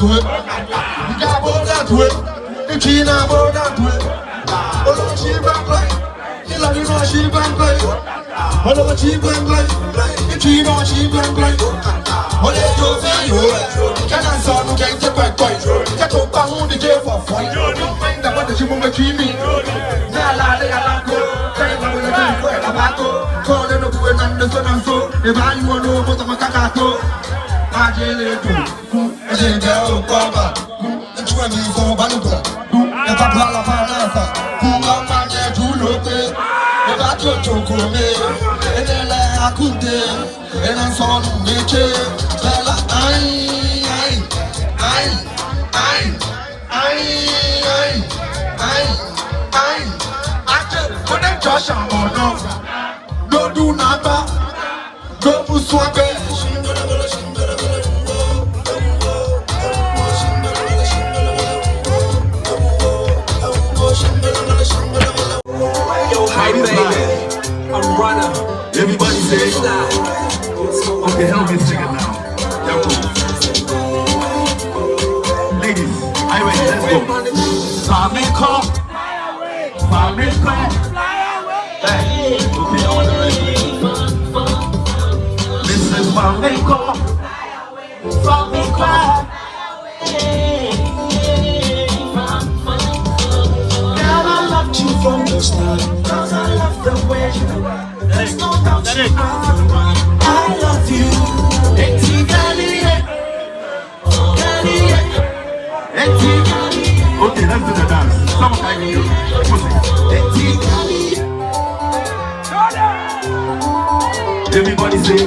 to it. You got both that to it. You cheat on both that to it. Oh, look, she back like. You love you know she blank like. Oh, look, she blank like. You cheat on she blank like. Oh, let you say you. Can I saw no gang to quite quite. Can you come on the jail for fight? Find out what the she won't treat me. Nah, la, they got go. Can't go with the team for a bato. Call them up with an understood and so. If I want to know what I'm a cacato. I jelly too. I say, go, Baba. And 20 for Banuka. If I play la panasa. Who got my neck to look at? If I took to go me. And then I could do. And I saw no nature. Tell her, I just put that Josh on no. Don't do nada. Go to swagger. Hi baby, I'm runner. Everybody say slide. okay, help me sing it now. Ladies, are you ready? Let's go. Flamenco. Hey, okay, I want to ready. This is flamenco. Girl, I loved you from the start, 'cause I love the way you are. There's no doubt you are the one. I love you. Okay, let's do the dance. Someone can give you. Everybody say